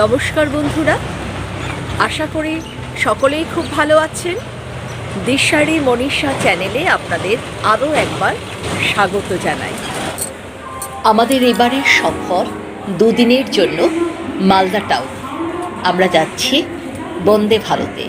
নমস্কার বন্ধুরা, আশা করি সকলেই খুব ভালো আছেন। দিশারি মনীষা চ্যানেলে আপনাদের আরও একবার স্বাগত জানাই। আমাদের এবারের সফর দুদিনের জন্য মালদা টাউন। আমরা যাচ্ছি বন্দে ভারতে,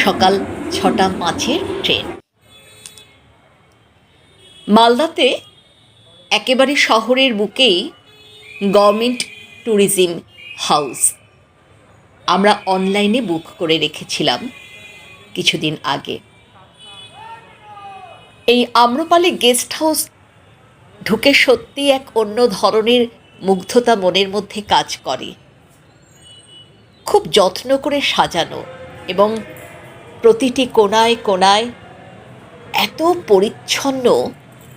সকাল 6:05 ট্রেন। মালদাতে একেবারে শহরের বুকেই গভর্নমেন্ট ট্যুরিজম হাউস আমরা অনলাইনে বুক করে রেখেছিলাম কিছুদিন আগে। এই আম্রপালি গেস্ট হাউস ঢুকে সত্যি এক অন্য ধরনের মুগ্ধতা মনের মধ্যে কাজ করে। খুব যত্ন করে সাজানো এবং প্রতিটি কোণায় কোণায় এত পরিচ্ছন্ন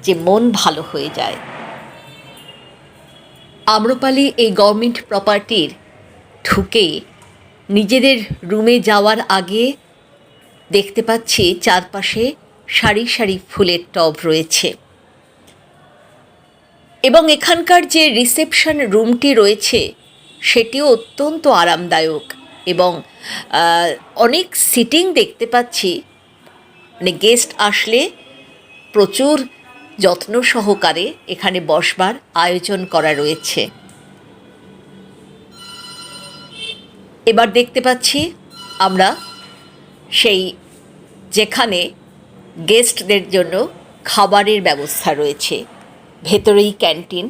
যে মন ভালো হয়ে যায়। আম্রপালি এই গভর্নমেন্ট প্রপার্টির ঢুকে নিজেদের রুমে যাওয়ার আগে দেখতে পাচ্ছি চারপাশে সারি সারি ফুলের টব রয়েছে এবং এখানকার যে রিসেপশন রুমটি রয়েছে সেটিও অত্যন্ত আরামদায়ক এবং অনেক সিটিং দেখতে পাচ্ছি। মানে গেস্ট আসলে প্রচুর যত্ন সহকারে এখানে বসবার আয়োজন করা রয়েছে। এবার দেখতে পাচ্ছি আমরা সেই যেখানে গেস্টদের জন্য খাবারের ব্যবস্থা রয়েছে, ভেতরেই ক্যান্টিন।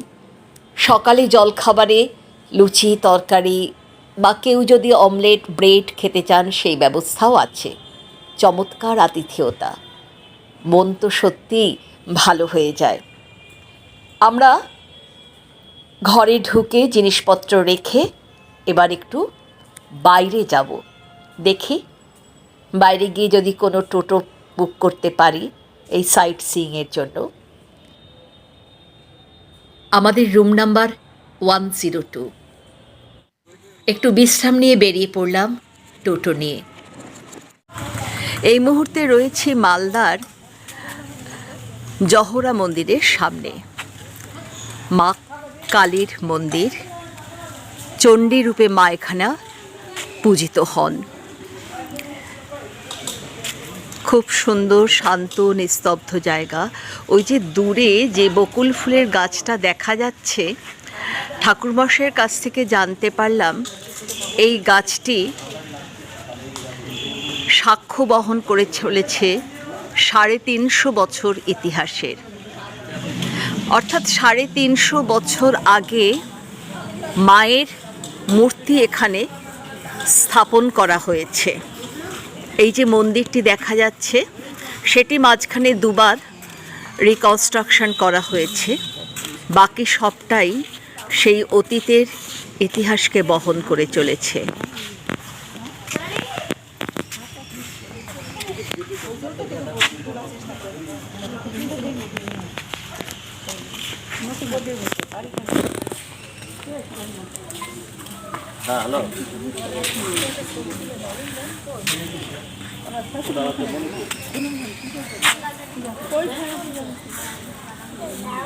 সকালে জলখাবারে লুচি তরকারি বা কেউ যদি অমলেট ব্রেড খেতে চান সেই ব্যবস্থাও আছে। চমৎকার আতিথেয়তা, মন তো সত্যিই ভালো হয়ে যায়। আমরা ঘরে ঢুকে জিনিসপত্র রেখে এবার একটু বাইরে যাব, দেখি বাইরে গিয়ে যদি কোনো টোটো বুক করতে পারি এই সাইট সিইংয়ের জন্য। আমাদের রুম নাম্বার 102। একটু বিশ্রাম নিয়ে বেরিয়ে পড়লাম টোটো নিয়ে। এই মুহূর্তে রয়েছে মালদার জহরা মন্দিরের সামনে। মা কালীর মন্দির, চণ্ডী রূপে মা এখানে পূজিত হন। খুব সুন্দর শান্ত নিস্তব্ধ জায়গা। ওই যে দূরে যে বকুল ফুলের গাছটা দেখা যাচ্ছে, ঠাকুরমশাইয়ের কাছ থেকে জানতে পারলাম এই গাছটি সাক্ষ্য বহন করে চলেছে 350 বছর ইতিহাসের। অর্থাৎ 350 বছর আগে মায়ের মূর্তি এখানে স্থাপন করা হয়েছে। এই যে মন্দিরটি দেখা যাচ্ছে সেটি মাঝখানে দুবার রিকনস্ট্রাকশন করা হয়েছে। বাকি সবটাই সেই অতীতের ইতিহাসকে বহন করে চলেছে।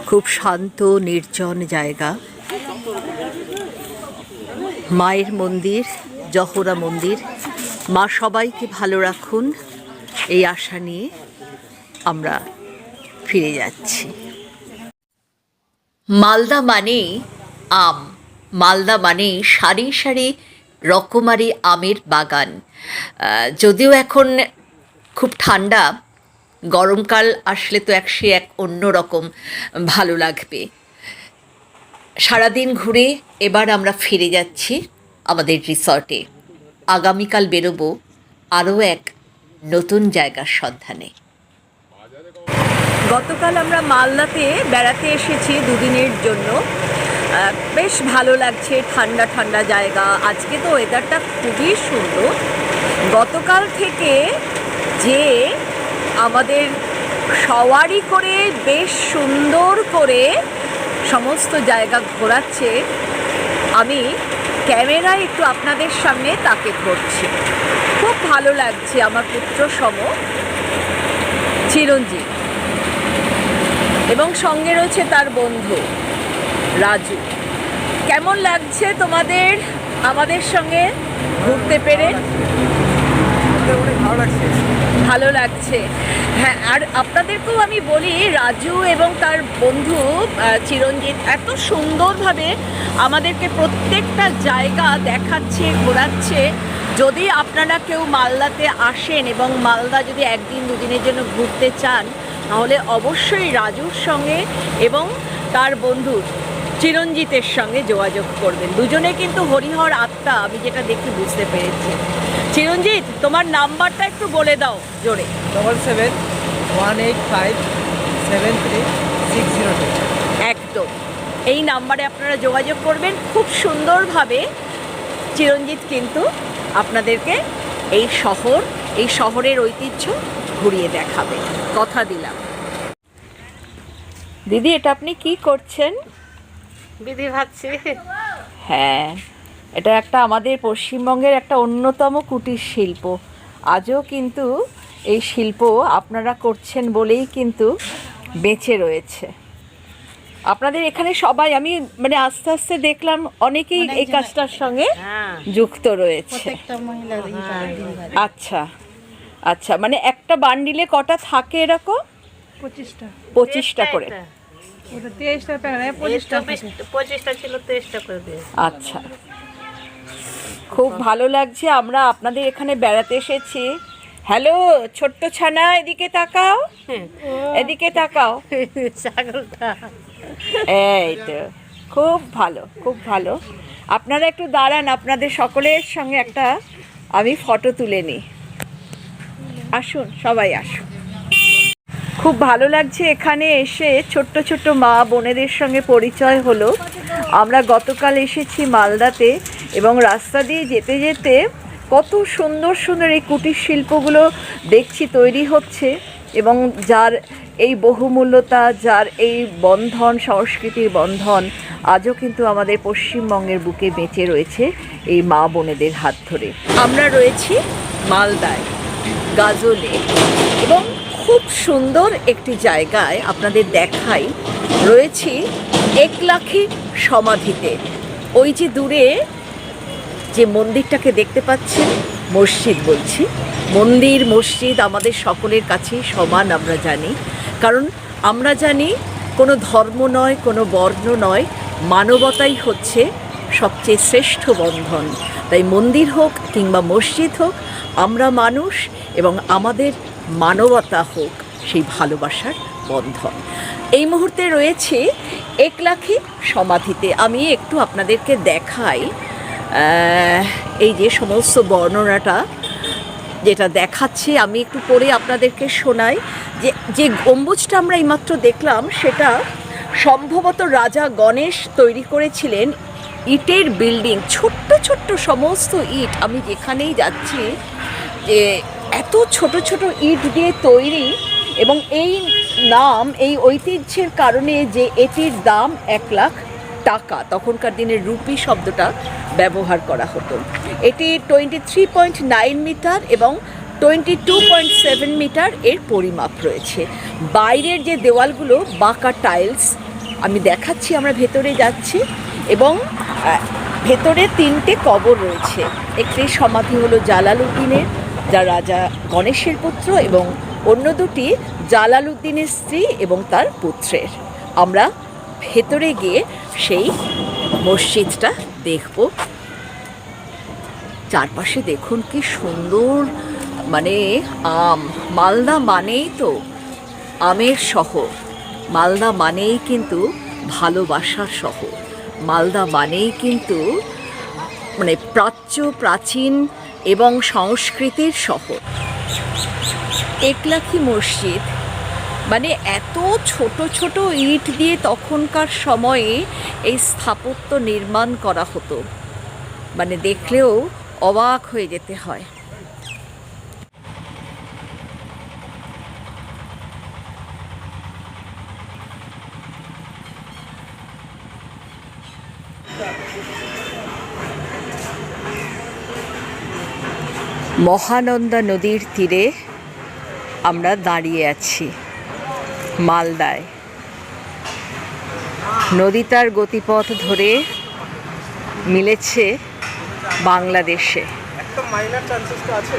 খুব শান্ত নির্জন জায়গা। মায়ের মন্দির, জহরা মন্দির। মা সবাইকে ভালো রাখুন এই আশা নিয়ে আমরা ফিরে যাচ্ছি। মালদা মানেই আম, মালদা মানেই সারি সারি রকমারি আমের বাগান। যদিও এখন খুব ঠান্ডা, গরমকাল আসলে তো এক অন্য রকম ভালো লাগবে। সারাদিন ঘুরে এবার আমরা ফিরে যাচ্ছি আমাদের রিসর্টে। আগামীকাল বেরোবো আরও এক নতুন জায়গার সন্ধানে। গতকাল আমরা মালদাতে বেড়াতে এসেছি দুদিনের জন্য। বেশ ভালো লাগছে, ঠান্ডা ঠান্ডা জায়গা। আজকে তো ওয়েদারটা খুবই সুন্দর। গতকাল থেকে যে আমাদের সওয়ারি করে বেশ সুন্দর করে সমস্ত জায়গা ঘোরাচ্ছে, আমি ক্যামেরায় একটু আপনাদের সামনে তাকে ধরছি। খুব ভালো লাগছে। আমার পুত্র সম চিরঞ্জিত এবং সঙ্গে রয়েছে তার বন্ধু রাজু। কেমন লাগছে তোমাদের আমাদের সঙ্গে ঘুরতে পেরে অনেক ভালো লাগছে। ভালো লাগছে। হ্যাঁ, আর আপনাদেরকেও আমি বলি, রাজু এবং তার বন্ধু চিরঞ্জিত এত সুন্দরভাবে আমাদেরকে প্রত্যেকটা জায়গা দেখাচ্ছে, ঘোরাচ্ছে। যদি আপনারা কেউ মালদাতে আসেন এবং মালদা যদি একদিন দুদিনের জন্য ঘুরতে চান, তাহলে অবশ্যই রাজুর সঙ্গে এবং তার বন্ধু চিরঞ্জিতের সঙ্গে যোগাযোগ করবেন। দুজনে কিন্তু হরিহর আত্মা, আমি যেটা দেখে বুঝতে পেরেছি। চিরঞ্জিত, তোমার নাম্বারটা একটু বলে দাও জোরে। 7718733602। একদম এই নাম্বারে আপনারা যোগাযোগ করবেন। খুব সুন্দরভাবে চিরঞ্জিত কিন্তু আপনাদেরকে এই শহরের ঐতিহ্য ঘুরিয়ে দেখাবে, কথা দিলাম। দিদি, এটা আপনি কি করছেন? বিধি ভাবছি। হ্যাঁ, এটা একটা আমাদের পশ্চিমবঙ্গের একটা অন্যতম কুটির শিল্প। আজও কিন্তু এই শিল্প আপনারা করছেন বলেই কিন্তু বেঁচে রয়েছে। আপনাদের এখানে সবাই, আমি মানে আস্তে আস্তে দেখলাম অনেকেই এই কাজটার সঙ্গে যুক্ত রয়েছে। আচ্ছা আচ্ছা, মানে একটা বান্ডিলে কটা থাকে এরকম? 25টা করে। 25টা ছিল, 23টা করে দিয়ে। আচ্ছা, খুব ভালো লাগছে। আমরা আপনাদের এখানে বেড়াতে এসেছি। হ্যালো ছোট্ট ছানা, এদিকে তাকাও, এদিকে তাকাও। ছাগলটা এই তো, খুব ভালো, খুব ভালো। আপনারা একটু দাঁড়ান, আপনাদের সকলের সঙ্গে একটা আমি ফটো তুলে নিই। আসুন, সবাই আসুন। খুব ভালো লাগছে এখানে এসে, ছোট্ট ছোট্ট মা বোনেদের সঙ্গে পরিচয় হলো। আমরা গতকাল এসেছি মালদাতে, এবং রাস্তা দিয়ে যেতে যেতে কত সুন্দর সুন্দর এই কুটির শিল্পগুলো দেখছি তৈরি হচ্ছে, এবং যার এই বহুমূল্যতা, যার এই বন্ধন, সংস্কৃতির বন্ধন আজও কিন্তু আমাদের পশ্চিমবঙ্গের বুকে বেঁচে রয়েছে এই মা বোনেদের হাত ধরে। আমরা রয়েছি মালদায়, গাজলে, এবং খুব সুন্দর একটি জায়গায় আপনাদের দেখাই। রয়েছি একলাখী সমাধিতে। ওই যে দূরে যে মন্দিরটাকে দেখতে পাচ্ছেন, মসজিদ বলছি, মন্দির মসজিদ আমাদের সকলের কাছেই সমান, আমরা জানি। কারণ আমরা জানি কোনো ধর্ম নয়, কোনো বর্ণ নয়, মানবতাই হচ্ছে সবচেয়ে শ্রেষ্ঠ বন্ধন। তাই মন্দির হোক কিংবা মসজিদ হোক, আমরা মানুষ এবং আমাদের মানবতা হোক সেই ভালোবাসার বন্ধন। এই মুহূর্তে রয়েছে একলাখী সমাধিতে। আমি একটু আপনাদেরকে দেখাই এই যে সমস্ত বর্ণনাটা যেটা দেখাচ্ছে, আমি একটু পড়ে আপনাদেরকে শোনাই। যে গম্বুজটা আমরা এইমাত্র দেখলাম, সেটা সম্ভবত রাজা গণেশ তৈরি করেছিলেন। ইটের বিল্ডিং, ছোট্ট ছোট্ট সমস্ত ইট, আমি যেখানেই যাচ্ছি যে এত ছোট ছোট ইট দিয়ে তৈরি, এবং এই নাম, এই ঐতিহ্যের কারণে যে এটির দাম 1 লাখ টাকা। তখনকার দিনের রুপি শব্দটা ব্যবহার করা হতো। এটি 23.9 মিটার এবং 22.7 মিটার এর পরিমাপ রয়েছে। বাইরের যে দেওয়ালগুলো বাঁকা টাইলস, আমি দেখাচ্ছি, আমরা ভেতরে যাচ্ছি, এবং ভেতরে 3টে কবর রয়েছে। একটি সমাধি হলো জালালউদ্দিনের, যা রাজা গণেশের পুত্র, এবং অন্য দুটি জালালউদ্দিনের স্ত্রী এবং তার পুত্রের। আমরা ভেতরে গিয়ে সেই মসজিদটা দেখব। চারপাশে দেখুন কি সুন্দর, মানে মালদা মানেই তো আমের শহর, মালদা মানেই কিন্তু ভালোবাসার শহর, মালদা মানেই কিন্তু মানে প্রাচীন এবং সংস্কৃতির শহর। একলাখী মসজিদ, মানে এত ছোট ছোট ইট দিয়ে তখনকার সময়ে এই স্থাপত্য নির্মাণ করা হতো, মানে দেখলেও অবাক হয়ে যেতে হয়। মহানন্দা নদীর তীরে আমরা দাঁড়িয়ে আছি মালদায়। নদী তার গতিপথ ধরে মিলেছে বাংলাদেশে। একদম মাইনার চান্সেস তো আছে।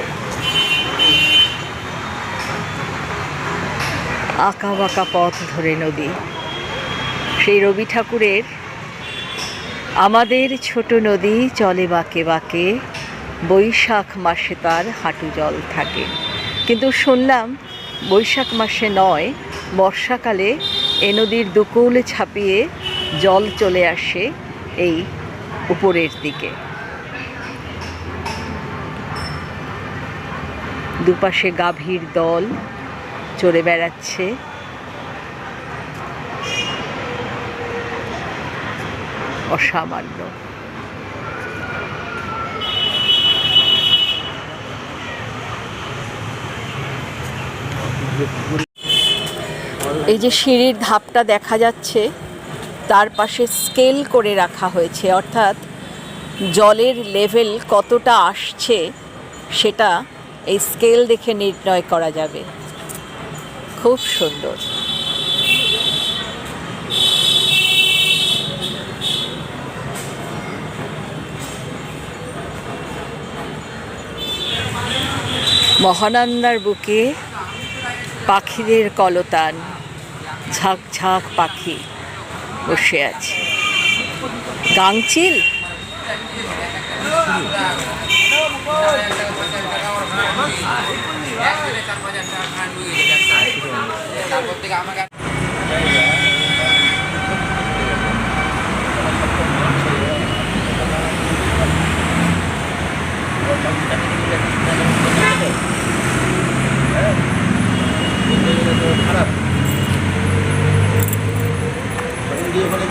আঁকা বাঁকা পথ ধরে নদী, সেই রবি ঠাকুরের আমাদের ছোট নদী চলে বাঁকে বাঁকে, বৈশাখ মাসে তার হাঁটু জল থাকে। কিন্তু শুনলাম বৈশাখ মাসে নয়, বর্ষাকালে এ নদীর দুকুল ছাপিয়ে জল চলে আসে এই উপরের দিকে। দুপাশে গাভীর দল চড়ে বেড়াচ্ছে। অসামান্য। এই যে সিঁড়ির ধাপটা দেখা যাচ্ছে, তার পাশে স্কেল করে রাখা হয়েছে, অর্থাৎ জলের লেভেল কতটা আসছে সেটা এই স্কেল দেখে নির্ণয় করা যাবে। খুব সুন্দর। মহানন্দার বুকে পাখিদের কলতান, ঝাঁক ঝাঁক পাখি বসে আছে। গাংচিল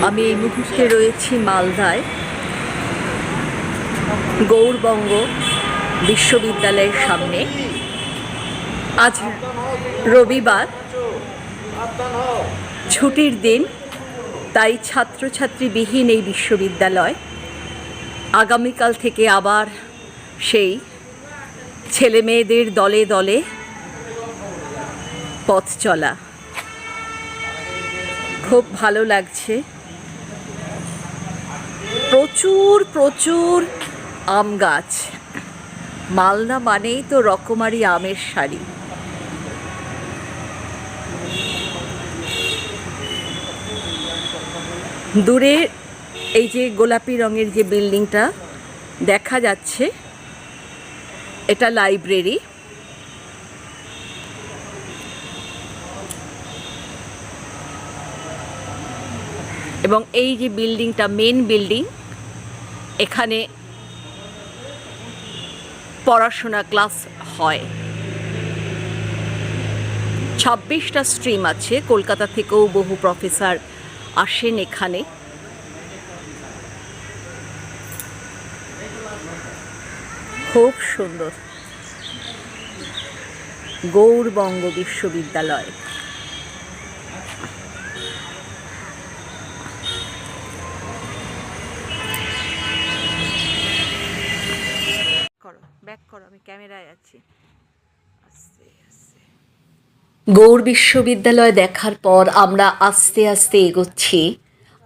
আমি এই মুহূর্তে রয়েছি মালদায়, গৌড়বঙ্গ বিশ্ববিদ্যালয়ের সামনে। আজ রবিবার, ছুটির দিন, তাই ছাত্রছাত্রীবিহীন এই বিশ্ববিদ্যালয়। আগামীকাল থেকে আবার সেই ছেলে মেয়েদের দলে দলে পথ চলা। খুব ভালো লাগছে। প্রচুর প্রচুর আম গাছ। মালদা মানেই তো রকমারি আমের সারি। দূরে এই যে গোলাপি রঙের যে বিল্ডিংটা দেখা যাচ্ছে, এটা লাইব্রেরি। এবং এই যে বিল্ডিংটা মেন বিল্ডিং, এখানে পড়াশোনা ক্লাস হয়। 26টা স্ট্রিম আছে। কলকাতা থেকেও বহু প্রফেসর আসেন এখানে। খুব সুন্দর। গৌড়বঙ্গ বিশ্ববিদ্যালয়। ব্যাক করো, আমি ক্যামেরায় আছি। গৌড় বিশ্ববিদ্যালয় দেখার পর আমরা আস্তে আস্তে এগোচ্ছি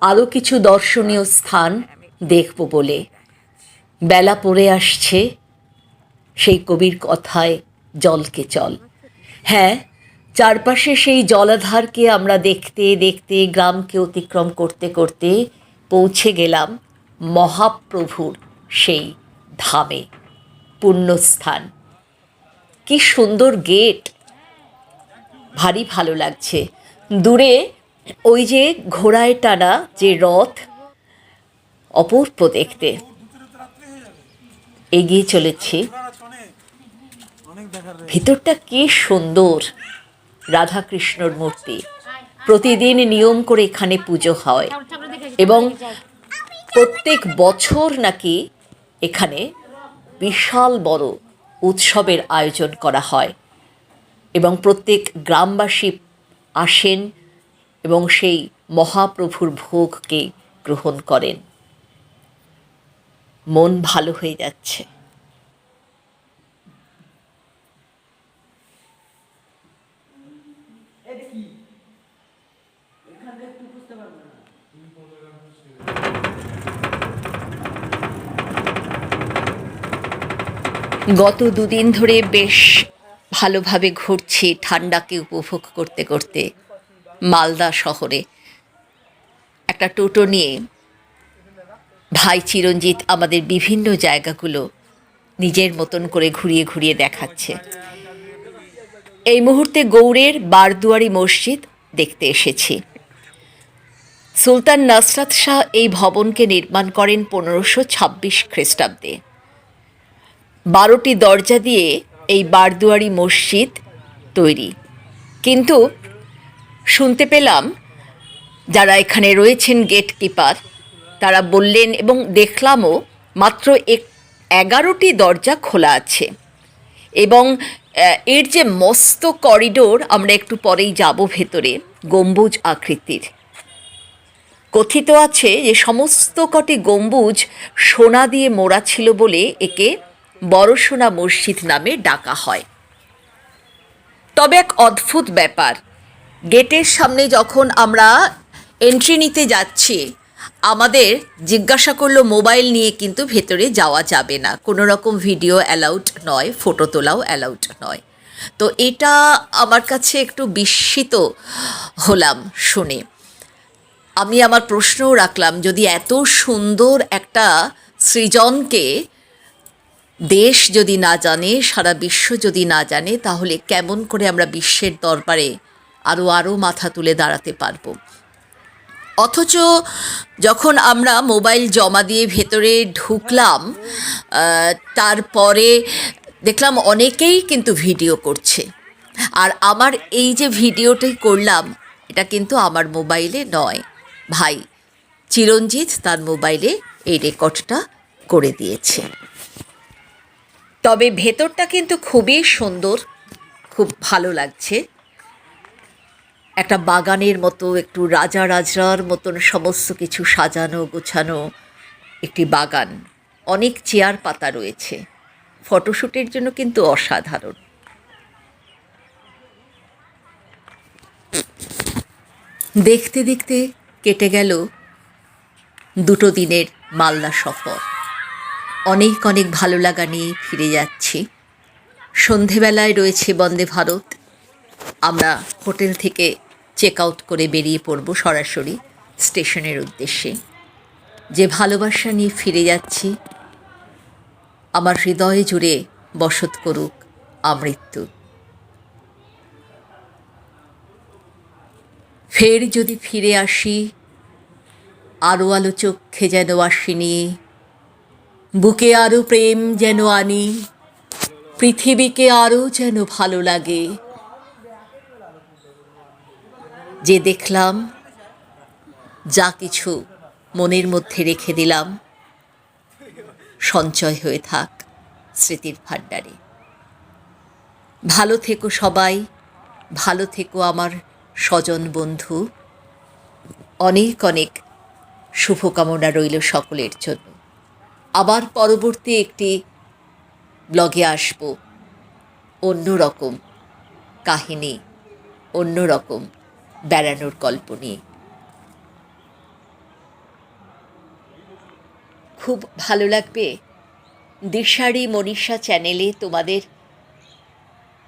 আরও কিছু দর্শনীয় স্থান দেখব বলে। বেলা পড়ে আসছে, সেই কবির কথায় জলকে চল। হ্যাঁ, চারপাশে সেই জলাধারকে আমরা দেখতে দেখতে, গ্রামকে অতিক্রম করতে করতে পৌঁছে গেলাম মহাপ্রভুর সেই ধামে, পুণ্যস্থান। কি সুন্দর গেট, ভারী ভালো লাগছে। দূরে ওই যে ঘোড়ায় টানা যে রথ, অপূর্ব দেখতে। এগিয়ে চলেছি। ভিতরটা কি সুন্দর। রাধাকৃষ্ণর মূর্তি। প্রতিদিন নিয়ম করে এখানে পুজো হয় এবং প্রত্যেক বছর নাকি এখানে বিশাল বড় উৎসবের আয়োজন করা হয় এবং প্রত্যেক গ্রামবাসী আসেন এবং সেই মহাপ্রভুর ভোগকে গ্রহণ করেন। মন ভালো হয়ে যাচ্ছে। গত দুদিন ধরে বেশ ভালোভাবে ঘুরছি ঠান্ডাকে উপভোগ করতে করতে মালদা শহরে। একটা টোটো নিয়ে ভাই চিরঞ্জিত আমাদের বিভিন্ন জায়গাগুলো নিজের মতন করে ঘুরিয়ে ঘুরিয়ে দেখাচ্ছে। এই মুহূর্তে গৌড়ের বারদুয়ারি মসজিদ দেখতে এসেছি। সুলতান নাসরাত শাহ এই ভবনকে নির্মাণ করেন 1526 খ্রিস্টাব্দে। 12টি দরজা দিয়ে এই বারদুয়ারি মসজিদ তৈরি। কিন্তু শুনতে পেলাম যারা এখানে রয়েছেন গেট কিপার, তারা বললেন এবং দেখলামও মাত্র 11টি দরজা খোলা আছে এবং এর যে মস্ত করিডোর, আমরা একটু পরেই যাব ভেতরে, গম্বুজ আকৃতির। কথিত আছে যে সমস্ত কটি গম্বুজ সোনা দিয়ে মোড়া ছিল বলে একে বড় সোনা মসজিদ নামে ডাকা হয়। তবে এক অদ্ভুত ব্যাপার, গেটের সামনে যখন আমরা এন্ট্রি নিতে যাচ্ছি আমাদের জিজ্ঞাসা করলো মোবাইল নিয়ে কিন্তু ভেতরে যাওয়া যাবে না, কোনো রকম ভিডিও অ্যালাউড নয়, ফটো তোলাও অ্যালাউড নয়। তো এটা আমার কাছে একটু বিস্মিত হলাম শুনে। আমি আমার প্রশ্নও রাখলাম, যদি এত সুন্দর একটা সৃজনকে দেশ যদি না জানে, সারা বিশ্ব যদি না জানে, তাহলে কেমন করে আমরা বিশ্বের দরবারে আরও মাথা তুলে দাঁড়াতে পারবো? অথচ যখন আমরা মোবাইল জমা দিয়ে ভেতরে ঢুকলাম, তারপরে দেখলাম অনেকেই কিন্তু ভিডিও করছে। আর আমার এই যে ভিডিওটাই করলাম, এটা কিন্তু আমার মোবাইলে নয়, ভাই চিরঞ্জিত তার মোবাইলে এই রেকর্ডটা করে দিয়েছে। তবে ভেতরটা কিন্তু খুবই সুন্দর, খুব ভালো লাগছে। একটা বাগানের মতো, একটু রাজা রাজরার মতন সমস্ত কিছু সাজানো গোছানো একটি বাগান। অনেক চেয়ার পাতা রয়েছে, ফটোশ্যুটের জন্য কিন্তু অসাধারণ। দেখতে দেখতে কেটে গেল 2 দিনের মালদা সফর। অনেক অনেক ভালো লাগা নিয়ে ফিরে যাচ্ছি। সন্ধেবেলায় রয়েছে বন্দে ভারত। আমরা হোটেল থেকে চেক আউট করে বেরিয়ে পড়ব সরাসরি স্টেশনের উদ্দেশ্যে। যে ভালোবাসা নিয়ে ফিরে যাচ্ছি, আমার হৃদয়ে জুড়ে বসত করুক আমৃত্যু। ফের যদি ফিরে আসি, আরও আলো চক্ষে যেন আসিনি, বুকে আরও প্রেম যেন আনি, পৃথিবীকে আরও যেন ভালো লাগে। যে দেখলাম, যা কিছু মনের মধ্যে রেখে দিলাম, সঞ্চয় হয়ে থাক স্মৃতির ভাণ্ডারে। ভালো থেকো সবাই, ভালো থেকো আমার স্বজন বন্ধু। অনেক অনেক শুভকামনা রইল সকলের জন্য। আবার পরবর্তী একটি ব্লগে আসব, অন্যরকম কাহিনী, অন্যরকম বেড়ানোর গল্প নিয়ে। খুব ভালো লাগবে দিশারি মনীষা চ্যানেলে তোমাদের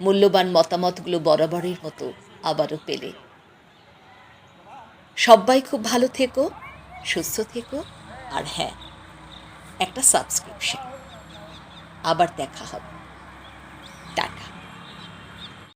মূল্যবান মতামতগুলো বরাবরের মতো আবারও পেলে। সবাই খুব ভালো থেকো, সুস্থ থেকো, আর হ্যাঁ, একটা সাবস্ক্রিপশন। আবার দেখা হবে।